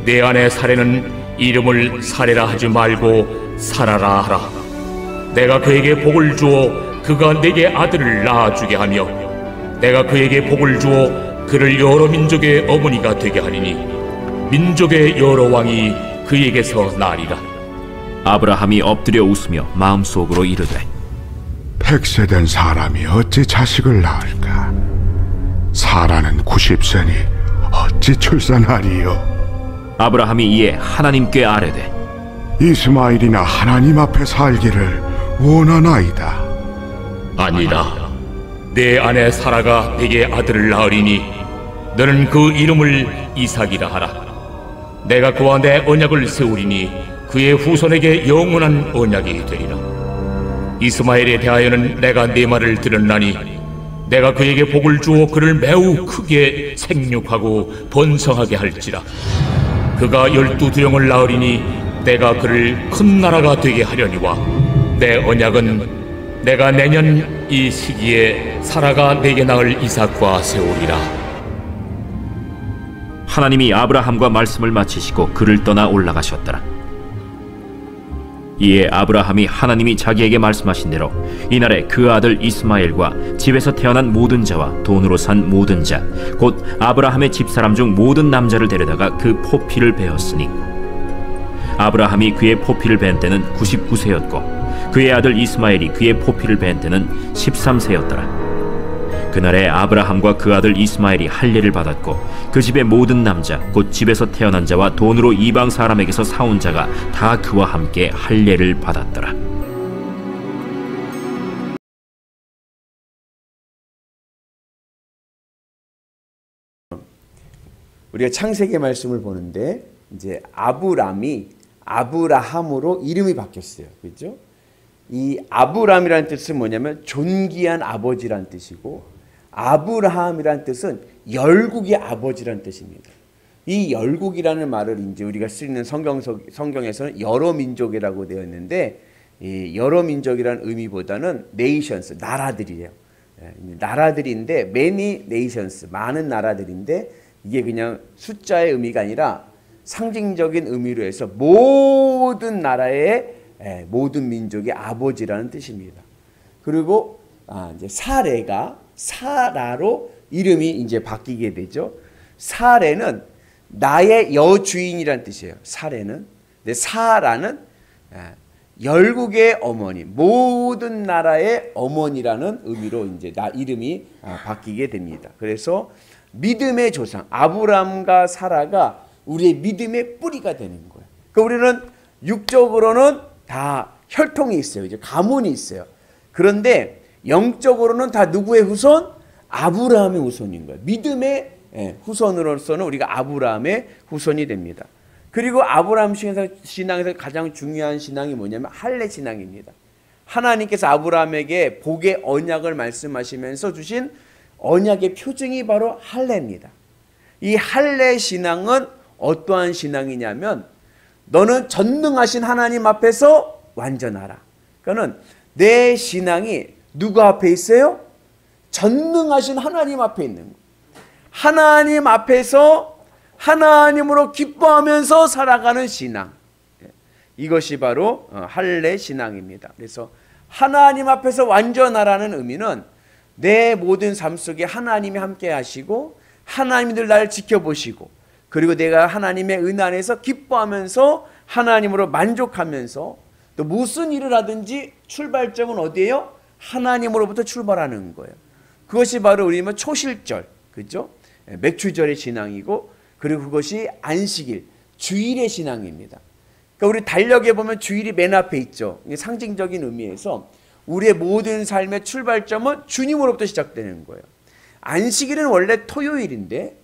내 아내 사레는 이름을 사레라 하지 말고 사라라 하라. 내가 그에게 복을 주어 그가 내게 아들을 낳아주게 하며 내가 그에게 복을 주어 그를 여러 민족의 어머니가 되게 하리니 민족의 여러 왕이 그에게서 나리라. 아브라함이 엎드려 웃으며 마음속으로 이르되 100세 사람이 어찌 자식을 낳을까? 사라는 90세니 어찌 출산하리요? 아브라함이 이에 하나님께 아뢰되 이스마엘이나 하나님 앞에 살기를 원하나이다. 아니라 내 아내 사라가 내게 아들을 낳으리니 너는 그 이름을 이삭이라 하라. 내가 그와 내 언약을 세우리니 그의 후손에게 영원한 언약이 되리라. 이스마엘에 대하여는 내가 네 말을 들었나니 내가 그에게 복을 주어 그를 매우 크게 생육하고 번성하게 할지라. 그가 12두영을 낳으리니 내가 그를 큰 나라가 되게 하려니와 내 언약은 내가 내년 이 시기에 사라가 내게 낳을 이삭과 세우리라. 하나님이 아브라함과 말씀을 마치시고 그를 떠나 올라가셨더라. 이에 아브라함이 하나님이 자기에게 말씀하신 대로 이날에 그 아들 이스마엘과 집에서 태어난 모든 자와 돈으로 산 모든 자 곧 아브라함의 집사람 중 모든 남자를 데려다가 그 포피를 베었으니 아브라함이 그의 포피를 벤 때는 99세였고 그의 아들 이스마엘이 그의 포피를 벤 때는 13세였더라. 그날에 아브라함과 그 아들 이스마엘이 할례를 받았고 그 집의 모든 남자 곧 집에서 태어난 자와 돈으로 이방 사람에게서 사온 자가 다 그와 함께 할례를 받았더라. 우리가 창세기 말씀을 보는데 이제 아브람이 아브라함으로 이름이 바뀌었어요. 그렇죠? 이 아브람이라는 뜻은 뭐냐면 존귀한 아버지란 뜻이고 아브라함이란 뜻은 열국의 아버지란 뜻입니다. 이 열국이라는 말을 이제 우리가 쓰는 성경에서는 여러 민족이라고 되어 있는데 이 여러 민족이라는 의미보다는 nations, 나라들이에요. 나라들인데 many nations, 많은 나라들인데 이게 그냥 숫자의 의미가 아니라 상징적인 의미로 해서 모든 나라의 모든 민족의 아버지라는 뜻입니다. 그리고 이제 사레가 사라로 이름이 이제 바뀌게 되죠. 사레는 나의 여주인이란 뜻이에요. 사레는. 근데 사라는 열국의 어머니, 모든 나라의 어머니라는 의미로 이제 이름이 바뀌게 됩니다. 그래서 믿음의 조상 아브람과 사라가 우리의 믿음의 뿌리가 되는 거예요. 그러니까 우리는 육적으로는 다 혈통이 있어요. 이제 가문이 있어요. 그런데 영적으로는 다 누구의 후손? 아브라함의 후손인 거예요. 믿음의 후손으로서는 우리가 아브라함의 후손이 됩니다. 그리고 아브라함 신앙에서 가장 중요한 신앙이 뭐냐면 할례 신앙입니다. 하나님께서 아브라함에게 복의 언약을 말씀하시면서 주신 언약의 표징이 바로 할례입니다. 이 할례 신앙은 어떠한 신앙이냐면 너는 전능하신 하나님 앞에서 완전하라. 그러니까 내 신앙이 누구 앞에 있어요? 전능하신 하나님 앞에 있는 거예요. 하나님 앞에서 하나님으로 기뻐하면서 살아가는 신앙. 이것이 바로 할례 신앙입니다. 그래서 하나님 앞에서 완전하라는 의미는 내 모든 삶 속에 하나님이 함께 하시고 하나님이 늘 나를 지켜보시고 그리고 내가 하나님의 은혜 안에서 기뻐하면서 하나님으로 만족하면서 또 무슨 일을 하든지 출발점은 어디예요? 하나님으로부터 출발하는 거예요. 그것이 바로 우리 초실절, 그죠? 맥주절의 신앙이고 그리고 그것이 안식일, 주일의 신앙입니다. 그러니까 우리 달력에 보면 주일이 맨 앞에 있죠. 상징적인 의미에서 우리의 모든 삶의 출발점은 주님으로부터 시작되는 거예요. 안식일은 원래 토요일인데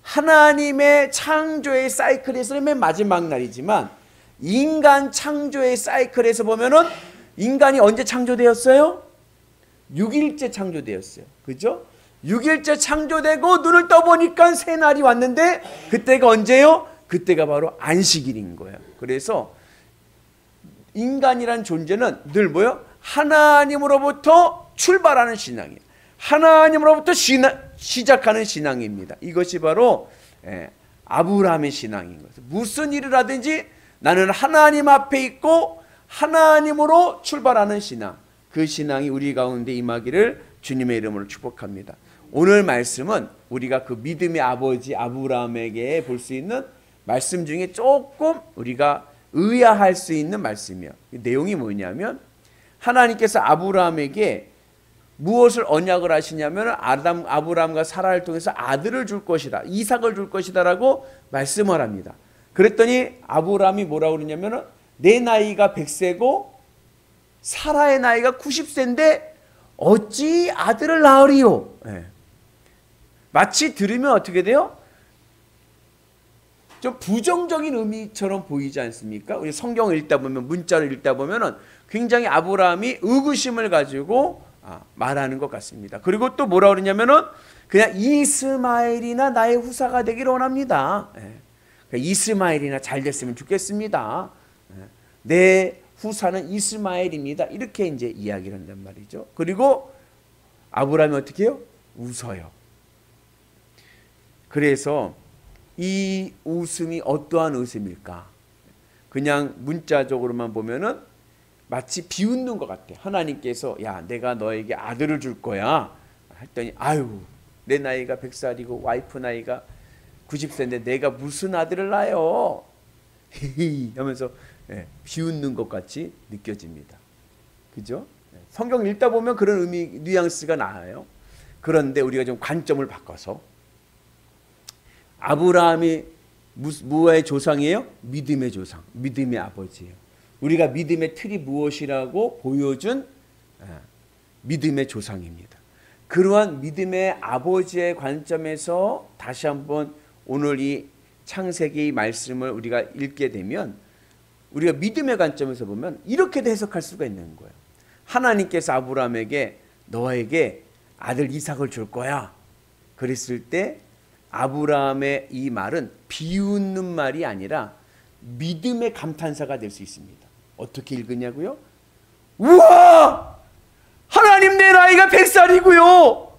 하나님의 창조의 사이클에서는 맨 마지막 날이지만 인간 창조의 사이클에서 보면은 인간이 언제 창조되었어요? 6일째 창조되었어요. 그죠? 6일째 창조되고 눈을 떠보니까 새 날이 왔는데 그때가 언제요? 그때가 바로 안식일인 거예요. 그래서 인간이란 존재는 늘 뭐요? 하나님으로부터 출발하는 신앙이에요. 하나님으로부터 시작하는 신앙입니다. 이것이 바로 아브라함의 신앙인 거죠. 무슨 일을 하든지 나는 하나님 앞에 있고 하나님으로 출발하는 신앙, 그 신앙이 우리 가운데 임하기를 주님의 이름으로 축복합니다. 오늘 말씀은 우리가 그 믿음의 아버지 아브라함에게 볼 수 있는 말씀 중에 조금 우리가 의아할 수 있는 말씀이에요. 내용이 뭐냐면 하나님께서 아브라함에게 무엇을 언약을 하시냐면 아브라함과 사라를 통해서 아들을 줄 것이다, 이삭을 줄 것이다라고 말씀을 합니다. 그랬더니 아브라함이 뭐라고 그러냐면 내 나이가 100세고 사라의 나이가 90세인데 어찌 아들을 낳으리요? 네. 마치 들으면 어떻게 돼요? 좀 부정적인 의미처럼 보이지 않습니까? 우리 성경을 읽다 보면, 문자를 읽다 보면은 굉장히 아브라함이 의구심을 가지고 말하는 것 같습니다. 그리고 또 뭐라 그러냐면은 그냥 이스마엘이나 나의 후사가 되기를 원합니다. 그러니까 이스마엘이나 잘 됐으면 좋겠습니다. 내 후사는 이스마엘입니다. 이렇게 이제 이야기를 한단 말이죠. 그리고 아브라함이 어떻게 해요? 웃어요. 그래서 이 웃음이 어떠한 웃음일까? 그냥 문자적으로만 보면은 마치 비웃는 것 같아. 하나님께서 야, 내가 너에게 아들을 줄 거야 했더니 아유, 내 나이가 100살이고 와이프 나이가 90세인데 내가 무슨 아들을 낳아요? 하면서 비웃는 것 같이 느껴집니다. 그죠? 성경 읽다 보면 그런 의미, 뉘앙스가 나와요. 그런데 우리가 좀 관점을 바꿔서 아브라함이 무엇의 조상이에요? 믿음의 조상, 믿음의 아버지예요. 우리가 믿음의 틀이 무엇이라고 보여준 믿음의 조상입니다. 그러한 믿음의 아버지의 관점에서 다시 한번 오늘 이 창세기 말씀을 우리가 읽게 되면 우리가 믿음의 관점에서 보면 이렇게도 해석할 수가 있는 거예요. 하나님께서 아브라함에게 너에게 아들 이삭을 줄 거야 그랬을 때 아브라함의 이 말은 비웃는 말이 아니라 믿음의 감탄사가 될 수 있습니다. 어떻게 읽으냐고요? 우와! 하나님 내 나이가 100살이고요.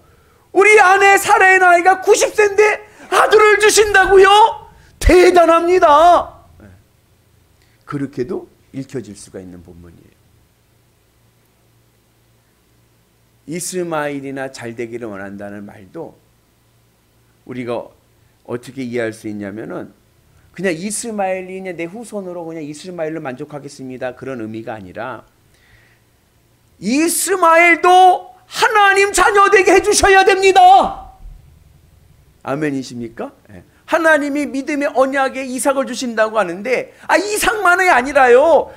우리 아내 사라의 나이가 90세인데 아들을 주신다고요? 대단합니다. 그렇게도 읽혀질 수가 있는 본문이에요. 이스마엘이나 잘 되기를 원한다는 말도 우리가 어떻게 이해할 수 있냐면은 그냥 이스마엘이 내 후손으로 그냥 이스마엘로 만족하겠습니다. 그런 의미가 아니라 이스마엘도 하나님 자녀 되게 해주셔야 됩니다. 아멘이십니까? 하나님이 믿음의 언약에 이삭을 주신다고 하는데 이삭만이 아니라요.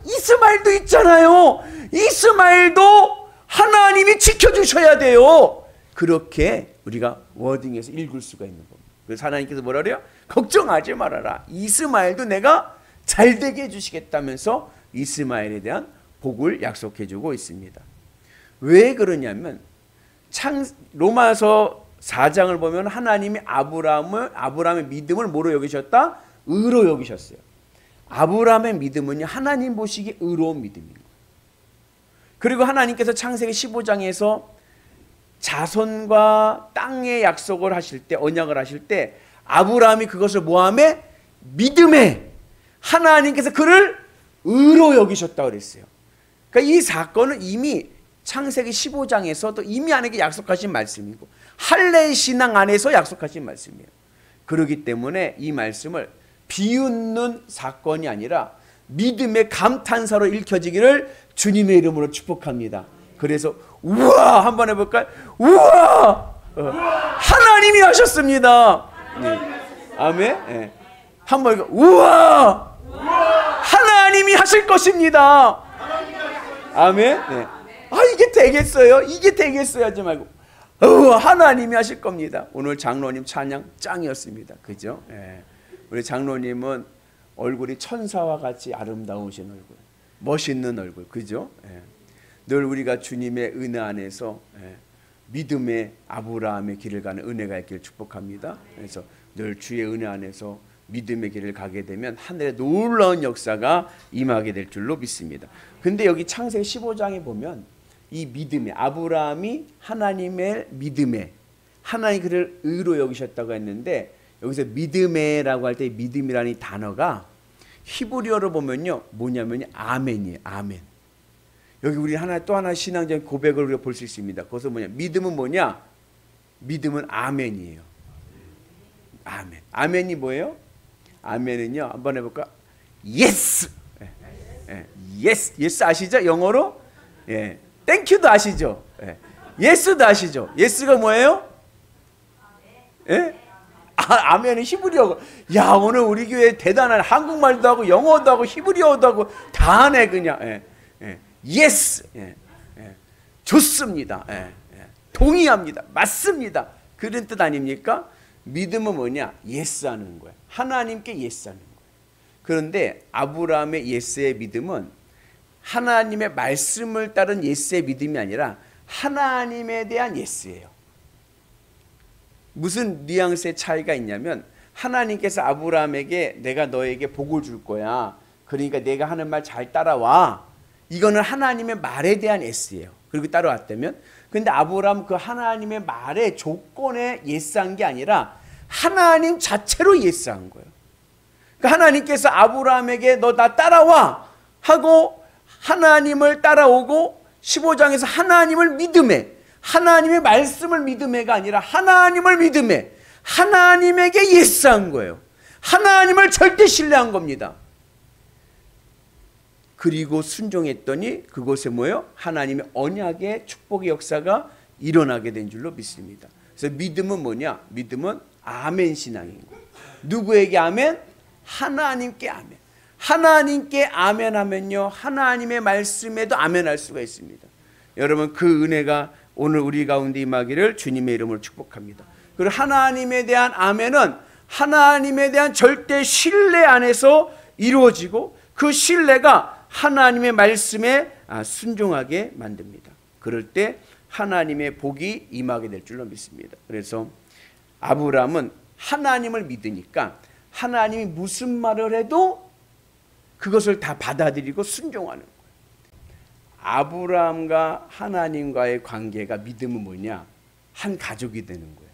이스마엘도 있잖아요. 이스마엘도 하나님이 지켜주셔야 돼요. 그렇게 우리가 워딩에서 읽을 수가 있는 겁니다. 그래서 하나님께서 뭐라 그래요? 걱정하지 말아라. 이스마엘도 내가 잘되게 해주시겠다면서 이스마엘에 대한 복을 약속해주고 있습니다. 왜 그러냐면 로마서 4장을 보면 하나님이 아브라함의 믿음을 뭐로 여기셨다? 의로 여기셨어요. 아브라함의 믿음은요, 하나님 보시기에 의로운 믿음인 거예요. 그리고 하나님께서 창세기 15장에서 자손과 땅의 약속을 하실 때, 언약을 하실 때 아브라함이 그것을 뭐하매? 믿음에 하나님께서 그를 의로 여기셨다고 그랬어요. 그러니까 이 사건은 이미 창세기 15장에서도 이미 하나님께 약속하신 말씀이고 할례의 신앙 안에서 약속하신 말씀이에요. 그렇기 때문에 이 말씀을 비웃는 사건이 아니라 믿음의 감탄사로 읽혀지기를 주님의 이름으로 축복합니다. 그래서 우와 한번 해볼까요? 우와 하나님이 하셨습니다. 아멘. 네. 한번 우와 하나님이 하실 것입니다. 아멘. 네. 이게 되겠어요? 이게 되겠어요? 하지 말고 하나님이 하실 겁니다. 오늘 장로님 찬양 짱이었습니다. 그죠? 네. 우리 장로님은 얼굴이 천사와 같이 아름다우신 얼굴, 멋있는 얼굴, 그죠? 네. 늘 우리가 주님의 은혜 안에서 믿음의 아브라함의 길을 가는 은혜가 있기를 축복합니다. 그래서 늘 주의 은혜 안에서 믿음의 길을 가게 되면 하늘의 놀라운 역사가 임하게 될 줄로 믿습니다. 근데 여기 창세기 15장에 보면 이 믿음의 아브라함이 하나님의 믿음에 하나님 그를 의로 여기셨다고 했는데 여기서 믿음에라고 할 때 믿음이라는 이 단어가 히브리어로 보면요 뭐냐면요 아멘이에요. 아멘. 여기 우리 또 하나 신앙적인 고백을 우리가 볼 수 있습니다. 그것은 뭐냐? 믿음은 뭐냐? 믿음은 아멘이에요. 아멘. 아멘이 뭐예요? 아멘은요 한번 해볼까? 예스. 예스. 예스 아시죠? 영어로? 예. 땡큐도 아시죠? 예. 예스도 아시죠? 예스가 뭐예요? 예? 아멘은 히브리어. 야 오늘 우리 교회 대단한 한국말도 하고 영어도 하고 히브리어도 하고 다 하네 그냥. 예. 예. 예스. 예. 예. 좋습니다. 예. 예. 동의합니다. 맞습니다. 그런 뜻 아닙니까? 믿음은 뭐냐? 예스하는 거예요. 하나님께 예스하는 거예요. 그런데 아브라함의 예스의 믿음은 하나님의 말씀을 따른 예스의 믿음이 아니라 하나님에 대한 예스예요. 무슨 뉘앙스의 차이가 있냐면 하나님께서 아브라함에게 내가 너에게 복을 줄 거야. 그러니까 내가 하는 말 잘 따라와. 이거는 하나님의 말에 대한 예스예요. 그리고 따라왔다면 근데 아브라함 그 하나님의 말의 조건에 예스한 게 아니라 하나님 자체로 예스한 거예요. 그러니까 하나님께서 아브라함에게 너 나 따라와 하고 하나님을 따라오고 15장에서 하나님을 믿음에 하나님의 말씀을 믿음에가 아니라 하나님을 믿음에 하나님에게 예스한 거예요. 하나님을 절대 신뢰한 겁니다. 그리고 순종했더니 그곳에 뭐예요? 하나님의 언약의 축복의 역사가 일어나게 된 줄로 믿습니다. 그래서 믿음은 뭐냐? 믿음은 아멘 신앙인 거예요. 누구에게 아멘? 하나님께 아멘. 하나님께 아멘하면요 하나님의 말씀에도 아멘할 수가 있습니다. 여러분 그 은혜가 오늘 우리 가운데 임하기를 주님의 이름으로 축복합니다. 그리고 하나님에 대한 아멘은 하나님에 대한 절대 신뢰 안에서 이루어지고 그 신뢰가 하나님의 말씀에 순종하게 만듭니다. 그럴 때 하나님의 복이 임하게 될 줄로 믿습니다. 그래서 아브라함은 하나님을 믿으니까 하나님이 무슨 말을 해도 그것을 다 받아들이고 순종하는 거예요. 아브라함과 하나님과의 관계가 믿음은 뭐냐? 한 가족이 되는 거예요.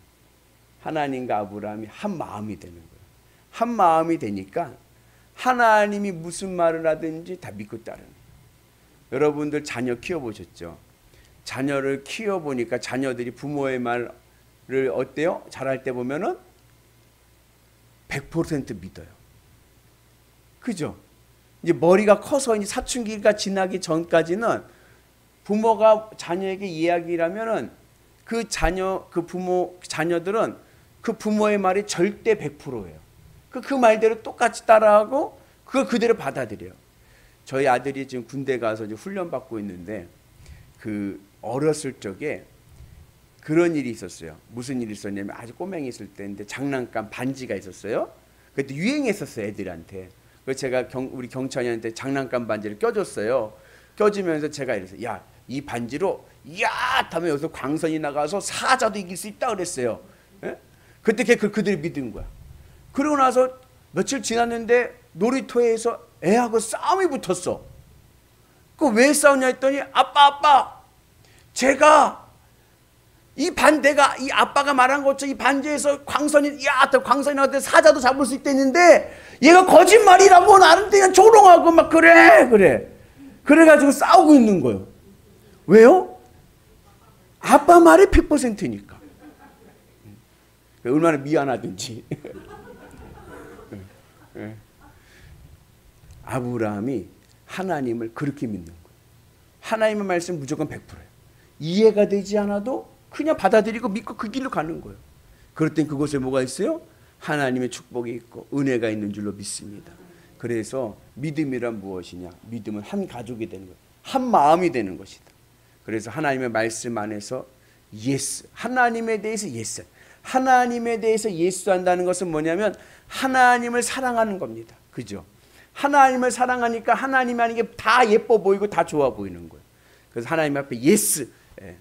하나님과 아브라함이 한 마음이 되는 거예요. 한 마음이 되니까 하나님이 무슨 말을 하든지 다 믿고 따르는 거예요. 여러분들 자녀 키워보셨죠? 자녀를 키워보니까 자녀들이 부모의 말을 어때요? 잘할 때 보면은 100% 믿어요. 그죠? 이제 머리가 커서 이제 사춘기가 지나기 전까지는 부모가 자녀에게 이야기를 하면은 그 자녀들은 그 부모의 말이 절대 100%예요. 그 말대로 똑같이 따라하고 그걸 그대로 받아들여요. 저희 아들이 지금 군대 가서 이제 훈련 받고 있는데 그 어렸을 적에 그런 일이 있었어요. 무슨 일이 있었냐면 아주 꼬맹이 있을 때인데 장난감 반지가 있었어요. 그때 유행했었어요, 애들한테. 그래서 제가 우리 경찬이한테 장난감 반지를 껴줬어요. 껴주면서 제가 이랬어요. 야, 이 반지로 야 하면 여기서 광선이 나가서 사자도 이길 수 있다 그랬어요. 예? 그때 그들이 믿은 거야. 그러고 나서 며칠 지났는데 놀이터에서 애하고 싸움이 붙었어. 그 왜 싸우냐 했더니 아빠 제가 내가 이 아빠가 말한 것처럼 이 반지에서 광선이 광선이 나한테 사자도 잡을 수 있다는데 얘가 거짓말이라고 나한테 그냥 조롱하고 막 그래가지고 싸우고 있는 거예요. 왜요? 아빠 말이 100%니까. 얼마나 미안하든지. 아브라함이 하나님을 그렇게 믿는 거예요. 하나님의 말씀 무조건 100%예요. 이해가 되지 않아도 그냥 받아들이고 믿고 그 길로 가는 거예요. 그럴 땐 그곳에 뭐가 있어요? 하나님의 축복이 있고 은혜가 있는 줄로 믿습니다. 그래서 믿음이란 무엇이냐? 믿음은 한 가족이 되는 거예요. 한 마음이 되는 것이다. 그래서 하나님의 말씀 안에서 예스, 하나님에 대해서 예스. 하나님에 대해서 예스한다는 것은 뭐냐면 하나님을 사랑하는 겁니다. 그죠? 하나님을 사랑하니까 하나님이 하는 게 다 예뻐 보이고 다 좋아 보이는 거예요. 그래서 하나님 앞에 예스,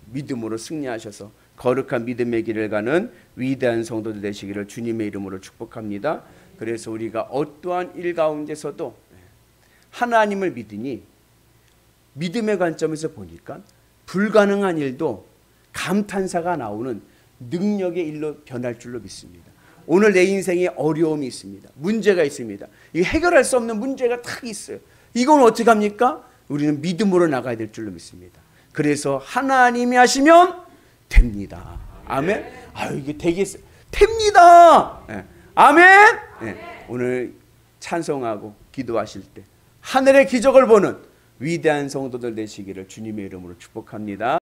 믿음으로 승리하셔서 거룩한 믿음의 길을 가는 위대한 성도들 되시기를 주님의 이름으로 축복합니다. 그래서 우리가 어떠한 일 가운데서도 하나님을 믿으니 믿음의 관점에서 보니까 불가능한 일도 감탄사가 나오는 능력의 일로 변할 줄로 믿습니다. 오늘 내 인생에 어려움이 있습니다. 문제가 있습니다. 이 해결할 수 없는 문제가 딱 있어요. 이건 어떻게 합니까? 우리는 믿음으로 나가야 될 줄로 믿습니다. 그래서 하나님이 하시면 됩니다. 아멘. 이게 되겠어요. 됩니다. 네. 아멘. 네. 오늘 찬송하고 기도하실 때 하늘의 기적을 보는 위대한 성도들 되시기를 주님의 이름으로 축복합니다.